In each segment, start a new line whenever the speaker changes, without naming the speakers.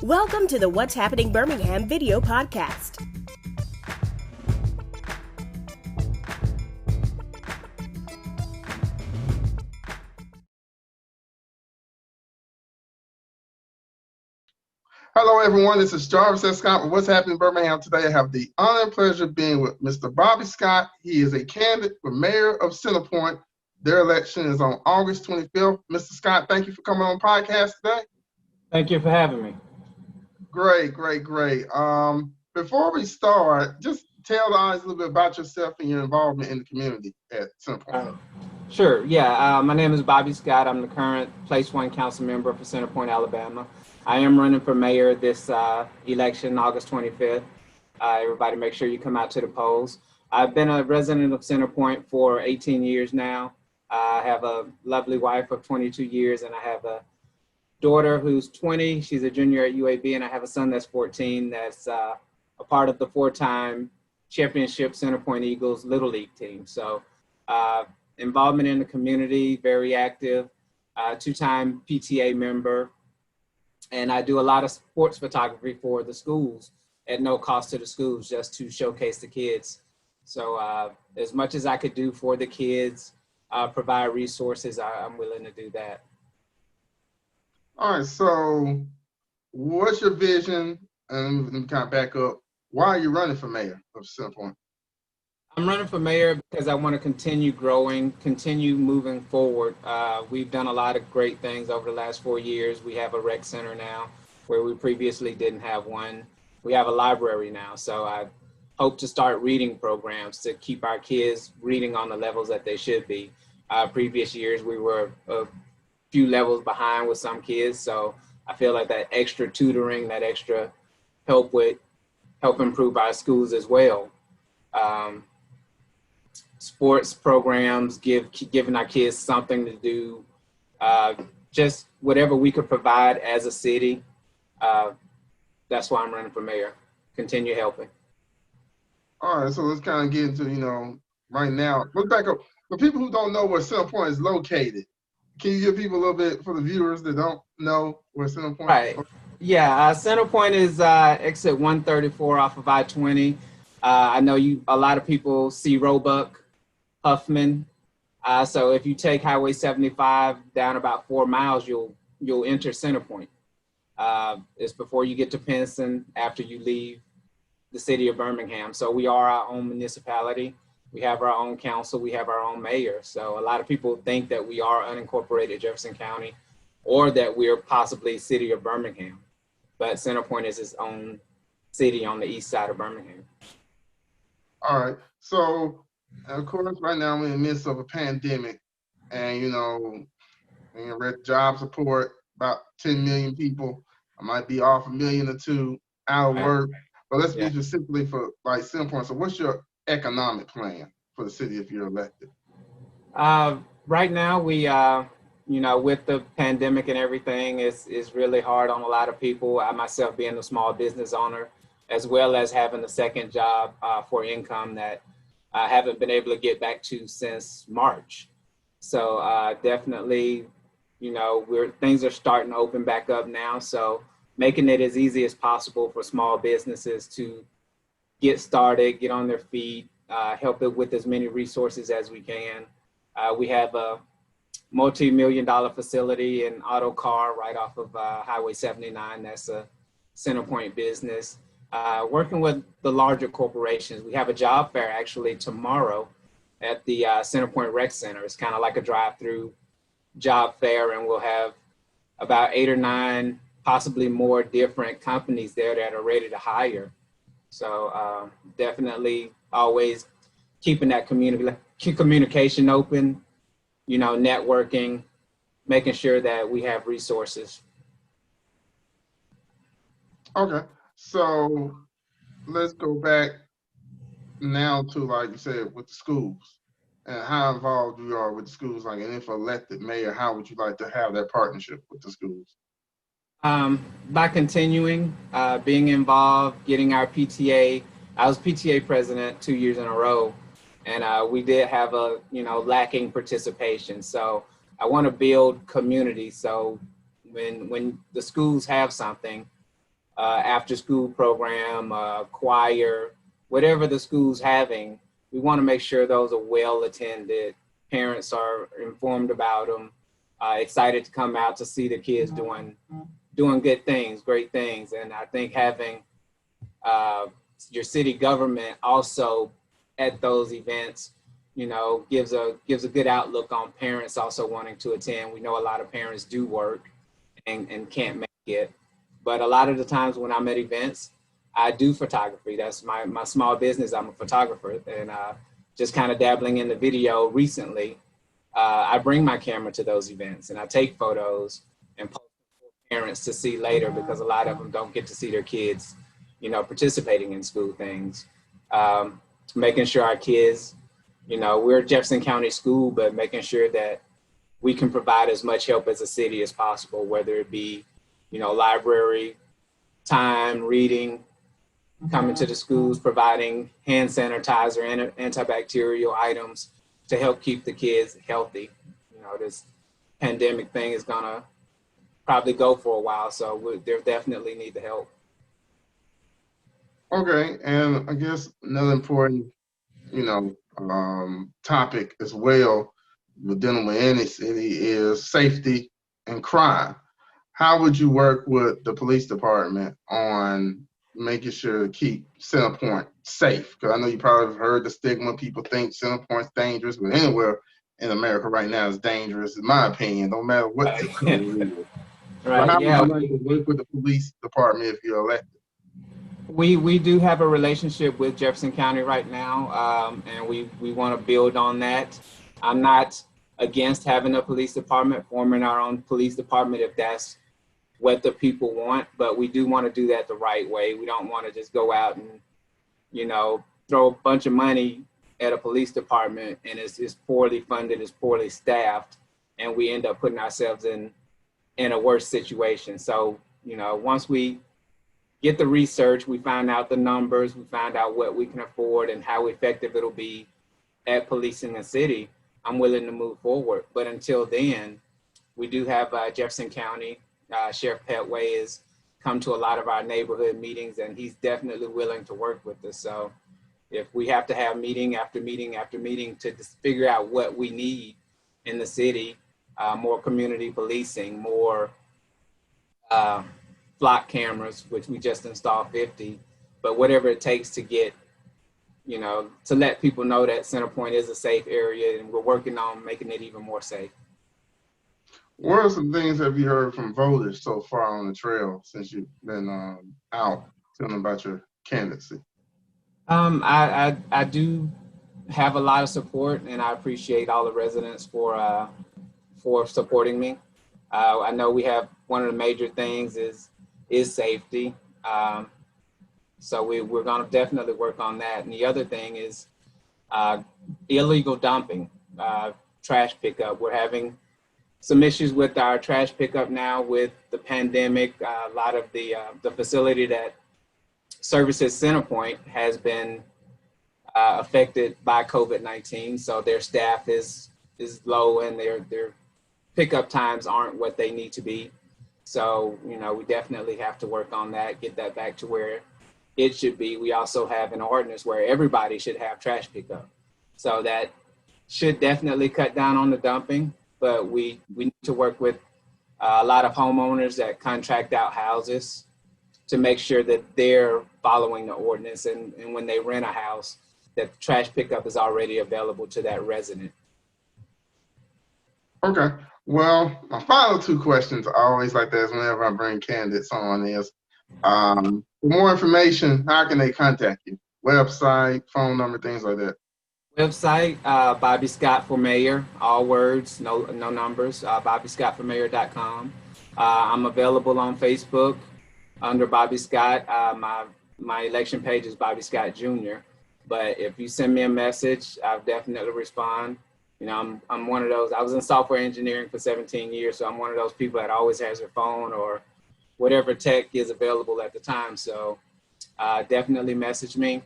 Welcome to the What's Happening Birmingham video podcast.
Hello, everyone. This is Jarvis S. Scott with What's Happening Birmingham. Today, I have the honor and pleasure of being with Mr. Bobby Scott. He is a candidate for mayor of Centerpoint. Their election is on August 25th. Mr. Scott, thank you for coming on the podcast today.
Thank you for having me.
Great. Before we start, just tell the audience a little bit about yourself and your involvement in the community at Centerpoint.
Sure. Yeah. My name is Bobby Scott. I'm the current Place 1 council member for Centerpoint, Alabama. I am running for mayor this election, August 25th. Everybody make sure you come out to the polls. I've been a resident of Centerpoint for 18 years now. I have a lovely wife of 22 years, and I have a daughter who's 20. She's a junior at UAB, and I have a son that's 14 that's a part of the four-time championship Centerpoint Eagles Little League team. So involvement in the community, very active, two-time PTA member. And I do a lot of sports photography for the schools at no cost to the schools, just to showcase the kids. So as much as I could do for the kids, provide resources, I'm willing to do that.
All right, so what's your vision? And let me kind of back up. Why are you running for mayor of Centerpoint?
I'm running for mayor because I want to continue growing, continue moving forward. We've done a lot of great things over the last 4 years. We have a rec center now where we previously didn't have one. We have a library now. So I hope to start reading programs to keep our kids reading on the levels that they should be. Previous years, we were a few levels behind with some kids. So I feel like that extra tutoring, that extra help improve our schools as well. Sports programs, giving our kids something to do, just whatever we could provide as a city. That's why I'm running for mayor. Continue helping.
All right, so let's kind of get into, right now, let's back up. For people who don't know where Centerpoint is located, can you give people a little bit, for the viewers that don't know where Centerpoint is?
Right. Yeah, Centerpoint is exit 134 off of I-20. I know a lot of people see Roebuck, Huffman. So if you take Highway 75 down about 4 miles, you'll enter Centerpoint. It's before you get to Pinson, after you leave the city of Birmingham. So we are our own municipality. We have our own council. We have our own mayor. So a lot of people think that we are unincorporated Jefferson County or that we're possibly city of Birmingham. But Centerpoint is its own city on the east side of Birmingham.
All right. So, of course, right now we're in the midst of a pandemic, and with job support, about 10 million people. I might be off 1 million or 2 million out of work. But let's be specifically for like Centerpoint. So, what's your economic plan for the city if you're elected?
Right now, we with the pandemic and everything, it's really hard on a lot of people. I myself being a small business owner, as well as having a second job for income that I haven't been able to get back to since March. So definitely, things are starting to open back up now. So making it as easy as possible for small businesses to get started, get on their feet, help it with as many resources as we can. We have a multi-million-dollar facility in Auto Car right off of Highway 79. That's a Centerpoint business. Working with the larger corporations. We have a job fair actually tomorrow at the Centerpoint Rec Center. It's kind of like a drive-through job fair, and we'll have about 8 or 9, possibly more different companies there that are ready to hire. So definitely always keeping that communication open, networking, making sure that we have resources.
Okay. So let's go back now to, like you said, with the schools and how involved you are with the schools. Like, and if elected mayor, how would you like to have that partnership with the schools?
By continuing being involved, getting our PTA. I was PTA president 2 years in a row, and we did have a lacking participation. So I want to build community. So when the schools have something, after school program, choir, whatever the school's having, we want to make sure those are well attended. Parents are informed about them, excited to come out to see the kids doing good things, great things. And I think having your city government also at those events, you know, gives a good outlook on parents also wanting to attend. We know a lot of parents do work and can't make it, but a lot of the times when I'm at events, I do photography. That's my small business. I'm a photographer, and just kind of dabbling in the video recently. I bring my camera to those events and I take photos and post them for parents to see later, because a lot of them don't get to see their kids, you know, participating in school things. Making sure our kids, you know, we're a Jefferson County school, but making sure that we can provide as much help as a city as possible, whether it be, you know, library time, reading, coming to the schools, providing hand sanitizer and antibacterial items to help keep the kids healthy. You know, this pandemic thing is gonna probably go for a while, so they definitely need the help.
Okay, and I guess another important, you know, topic as well with dealing with any city is safety and crime. How would you work with the police department on making sure to keep Centerpoint safe? Because I know you probably have heard the stigma. People think Centerpoint's dangerous, but anywhere in America right now is dangerous, in my opinion, no matter what zip code it is.
Right.
So how
Yeah.
would you like to work with the police department if you're elected?
We do have a relationship with Jefferson County right now, and we want to build on that. I'm not against having a police department, forming our own police department if that's what the people want, but we do want to do that the right way. We don't want to just go out and, you know, throw a bunch of money at a police department and it's poorly funded, it's poorly staffed, and we end up putting ourselves in a worse situation. So, you know, once we get the research, we find out the numbers, we find out what we can afford and how effective it'll be at policing the city, I'm willing to move forward. But until then, we do have Jefferson County, Sheriff Petway has come to a lot of our neighborhood meetings, and he's definitely willing to work with us. So if we have to have meeting after meeting after meeting to just figure out what we need in the city, more community policing, more flock cameras, which we just installed 50, but whatever it takes to get, you know, to let people know that Centerpoint is a safe area, and we're working on making it even more safe.
What are some things have you heard from voters so far on the trail since you've been out telling about your candidacy?
I do have a lot of support, and I appreciate all the residents for supporting me. I know we have one of the major things is safety. So we're going to definitely work on that. And the other thing is illegal dumping, trash pickup. We're having some issues with our trash pickup now with the pandemic. A lot of the facility that services Centerpoint has been affected by COVID-19. So their staff is low, and their pickup times aren't what they need to be. So, you know, we definitely have to work on that, get that back to where it should be. We also have an ordinance where everybody should have trash pickup. So that should definitely cut down on the dumping, but we need to work with a lot of homeowners that contract out houses to make sure that they're following the ordinance, and when they rent a house, that trash pickup is already available to that resident.
Okay. Well, my final two questions I always like to ask whenever I bring candidates on is, for more information, how can they contact you? Website, phone number, things like that.
Website, Bobby Scott for Mayor, all words, no numbers, BobbyScottForMayor.com. I'm available on Facebook under Bobby Scott. My election page is Bobby Scott Jr. But if you send me a message, I'll definitely respond. You know, I'm one of those. I was in software engineering for 17 years, so I'm one of those people that always has their phone or whatever tech is available at the time. So definitely message me.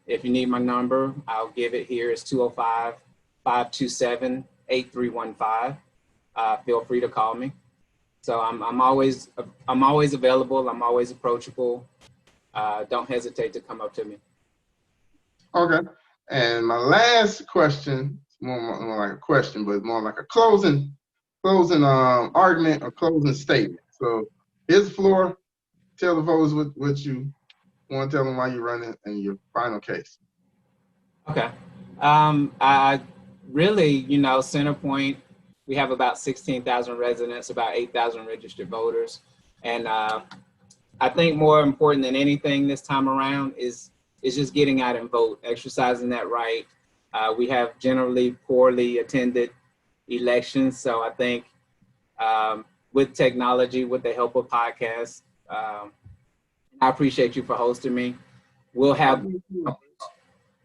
If you need my number, I'll give it here. It's 205-527-8315. Feel free to call me. So I'm always available. I'm always approachable. Don't hesitate to come up to me.
Okay. And my last question, more like a question, but more like a closing argument or closing statement. So here's the floor. Tell the voters what you want to tell them why you're running and your final case.
Okay. I really, Centerpoint, we have about 16,000 residents, about 8,000 registered voters. And I think more important than anything this time around is just getting out and vote, exercising that right. We have generally poorly attended elections. So I think with technology, with the help of podcasts, I appreciate you for hosting me. We'll have,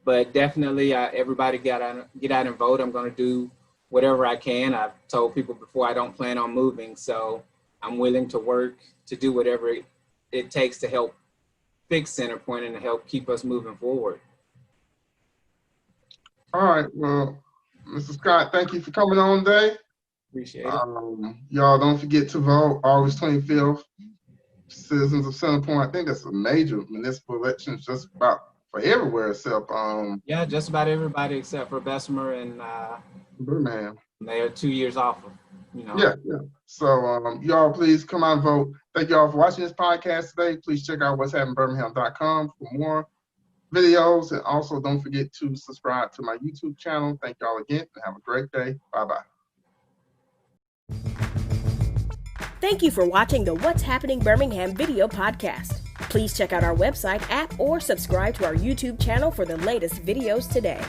but definitely everybody get out and vote. I'm going to do whatever I can. I've told people before I don't plan on moving, so I'm willing to work to do whatever it takes to help fix Centerpoint and to help keep us moving forward.
All right. Well, Mr. Scott, thank you for coming on today.
Appreciate it.
Y'all don't forget to vote August 25th. Citizens of Centerpoint. I think that's a major municipal election, just about for everywhere except
yeah, just about everybody except for Bessemer and
Birmingham.
They are 2 years off of,
Yeah. So y'all please come out and vote. Thank y'all for watching this podcast today. Please check out what's happening birmingham.com for more videos, and also don't forget to subscribe to my YouTube channel. Thank y'all again and have a great day. Bye-bye.
Thank you for watching the What's Happening Birmingham video podcast. Please check out our website, app, or subscribe to our YouTube channel for the latest videos today.